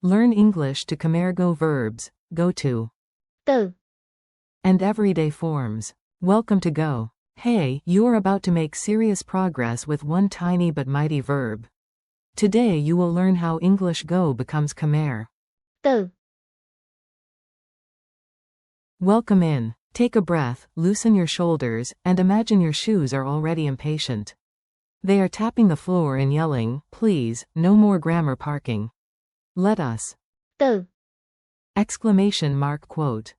Learn English to Khmer Go verbs, go to, từ, and everyday forms. Welcome to Go. Hey, you are about to make serious progress with one tiny but mighty verb. Today you will learn how English Go becomes Khmer. từ, Welcome in. Take a breath, loosen your shoulders, and imagine your shoes are already impatient. They are tapping the floor and yelling, please, no more grammar parking. Let us. từ, Exclamation mark quote.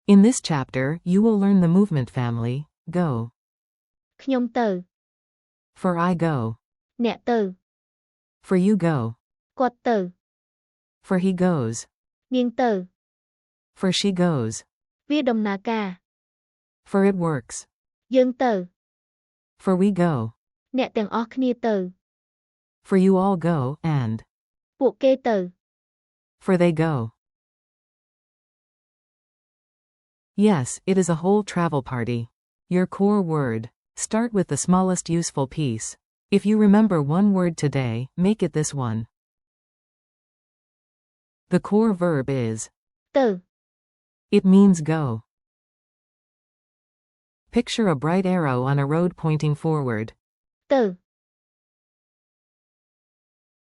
In this chapter, you will learn the movement family, go.ខ្ញុំទៅ For I go. អ្នកទៅ For you go. គាត់ទៅ For he goes. នាងទៅ For she goes. វាដំណើរការ For it works. យើងទៅ For we go. អ្នកទាំងអស់គ្នាទៅ For you all go, and. ពួកគេទៅ For they go. Yes, it is a whole travel party. Your core word. Start with the smallest useful piece. If you remember one word today, make it this one. The core verb is. ទៅ It means go. Picture a bright arrow on a road pointing forward. ទៅ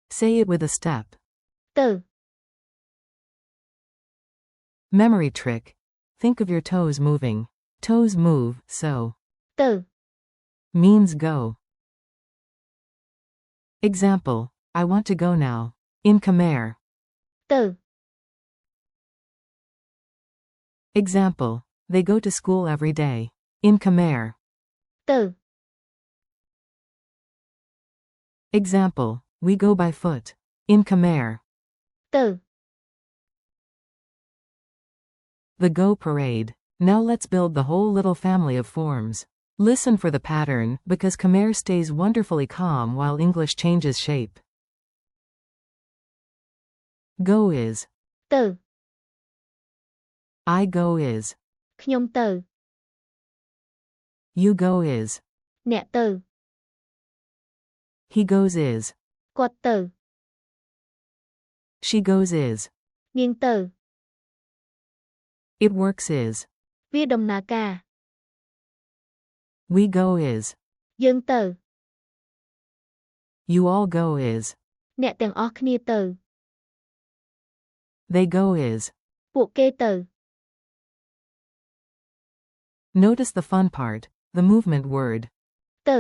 Say it with a step. ទៅ Memory trick. Think of your toes moving. Toes move, so. ទៅ Means go. Example. I want to go now. In Khmer. ទៅ Example. They go to school every day. In Khmer. ទៅ Example. We go by foot. In Khmer. ទៅ The Go Parade. Now let's build the whole little family of forms. Listen for the pattern, because Khmer stays wonderfully calm while English changes shape. Go is. ទៅ I go is. ខ្ញុំទៅ You go is. អ្នកទៅ He goes is. គាត់ទៅ She goes is. នាងទៅ It works is. វាដំណើរការ We go is. យើងទៅ You all go is. អ្នកទាំងអស់គ្នាទៅ They go is. ពួកគេទៅ Notice the fun part, the movement word. ទៅ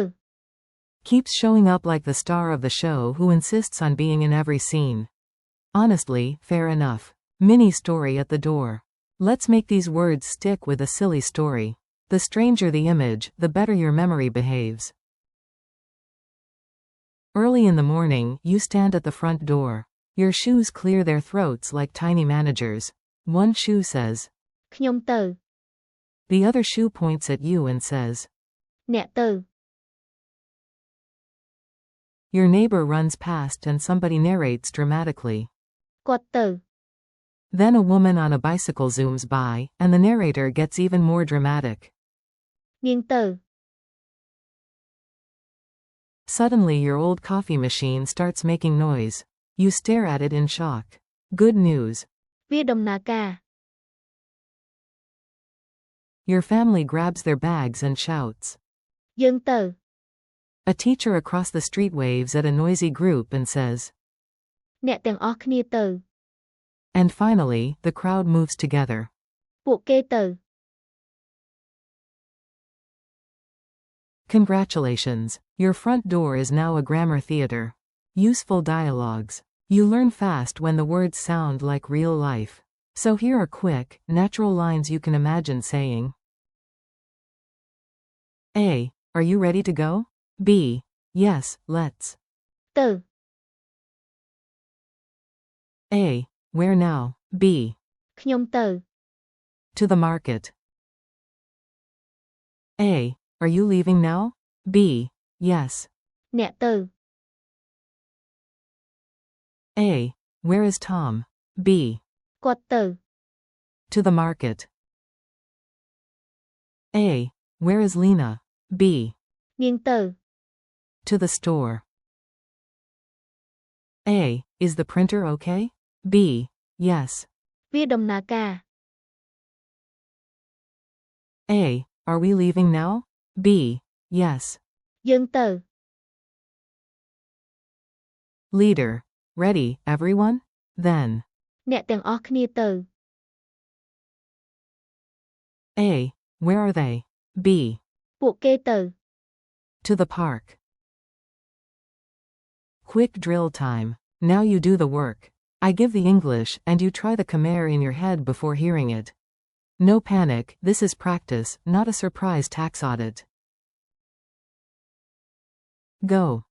Keeps showing up like the star of the show who insists on being in every scene. Honestly, fair enough. Mini story at the door. Let's make these words stick with a silly story. The stranger the image, the better your memory behaves. Early in the morning, you stand at the front door. Your shoes clear their throats like tiny managers. One shoe says. ខ្ញុំទៅ The other shoe points at you and says. អ្នកទៅ Your neighbor runs past and somebody narrates dramatically. គាត់ទៅ Then a woman on a bicycle zooms by, and the narrator gets even more dramatic. នាងទៅ Suddenly your old coffee machine starts making noise. You stare at it in shock. Good news. វាដំណើរការ Your family grabs their bags and shouts. យើងទៅ A teacher across the street waves at a noisy group and says. អ្នកទាំងអស់គ្នាទៅ And finally, the crowd moves together. ពួកគេទៅ Congratulations. Your front door is now a grammar theater. Useful dialogues. You learn fast when the words sound like real life. So here are quick, natural lines you can imagine saying. A. Are you ready to go? B. Yes, let's. ទៅ A. Where now? B. ខ្ញុំទៅ To the market. A. Are you leaving now? B. Yes. អ្នកទៅ A. Where is Tom? B. គាត់ទៅ To the market. A. Where is Lena? B. នាងទៅ To the store. A. Is the printer okay? B. Yes. វាដំណើរការ A. Are we leaving now? B. Yes. យើងទៅ Leader. Ready, everyone? Then. អ្នកទាំងអស់គ្នាទៅ A. Where are they? B. ពួកគេទៅ To the park. Quick drill time. Now you do the work. I give the English and you try the Khmer in your head before hearing it. No panic, this is practice, not a surprise tax audit. Go.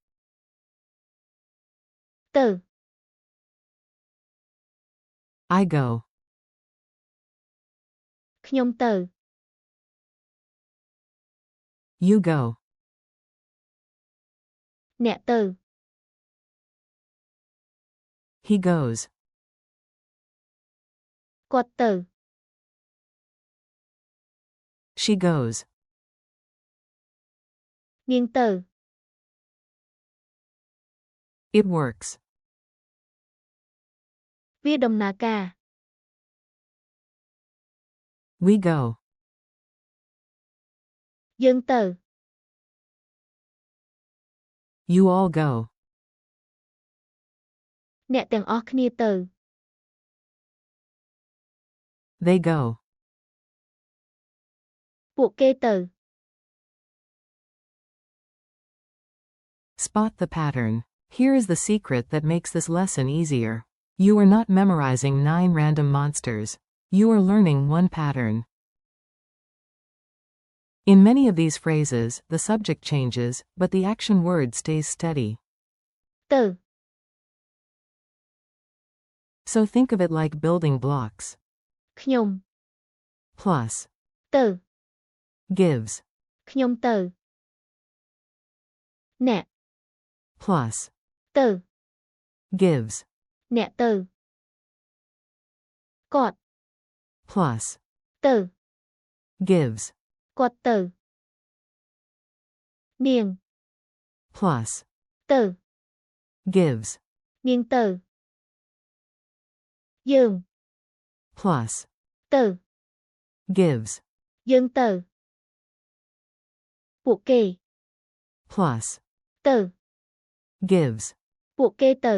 ទៅ I go. ខ្ញុំទៅ You go. អ្នកទៅ He goes. គាត់ទៅ She goes. នាងទៅ It works. វាដំណើរការ We go. យើងទៅ You all go. អ្នកទាំងអស់គ្នាទៅ They go. ពួកគេទៅ Spot the pattern. Here is the secret that makes this lesson easier. You are not memorizing 9 random monsters. You are learning one pattern. In many of these phrases, the subject changes, but the action word stays steady. ទៅ So think of it like building blocks. ខ្ញុំ Plus. ទៅ Gives. ខ្ញុំទៅ អ្នក Plus. ទៅ Gives. អ្នកទៅ គាត់ Plus. ទៅ Gives. គាត់ទៅ នាង Plus. ទៅ Gives. នាងទៅ យើង Plus. ទៅ Gives. យើងទៅ ពួកគេ Plus. ទៅ Gives. ពួកគេទៅ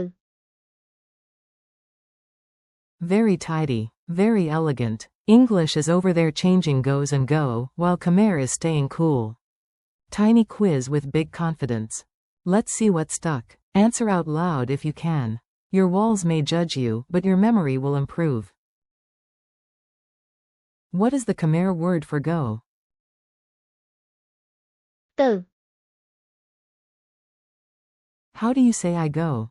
Very tidy, very elegant. English is over there changing goes and go, while Khmer is staying cool. Tiny quiz with big confidence. Let's see what stuck. Answer out loud if you can. Your walls may judge you, but your memory will improve. What is the Khmer word for go? ទៅ How do you say I go?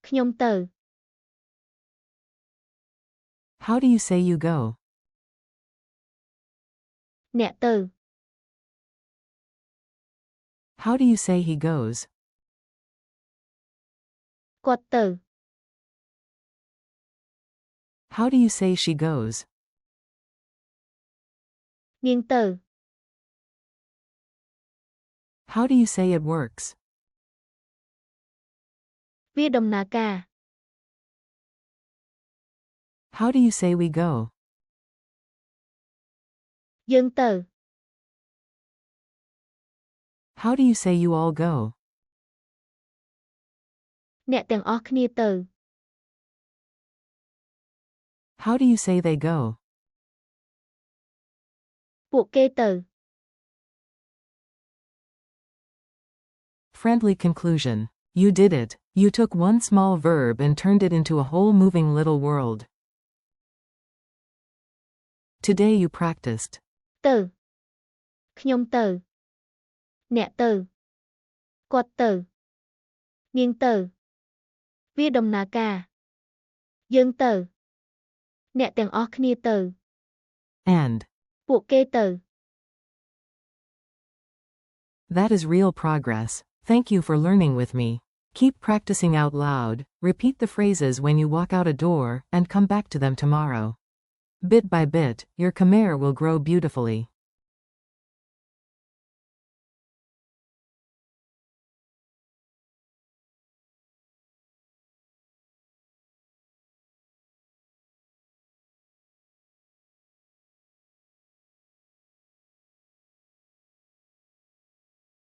ខ្ញុំទៅ How do you say you go? អ្នកទៅ How do you say he goes? គាត់ទៅ How do you say she goes? នាងទៅ How do you say it works? វាដំណើរការ How do you say we go? យើងទៅ How do you say you all go? អ្នកទាំងអស់គ្នាទៅ How do you say they go? ពួកគេទៅ Friendly conclusion. You did it. You took one small verb and turned it into a whole moving little world. Today you practiced. ទៅ ខ្ញុំទៅ អ្នកទៅ គាត់ទៅ នាងទៅ វាដំណើរការ យើងទៅ អ្នកទាំងអស់គ្នាទៅ And. ពួកគេទៅ That is real progress. Thank you for learning with me. Keep practicing out loud, repeat the phrases when you walk out a door, and come back to them tomorrow. Bit by bit, your Khmer will grow beautifully.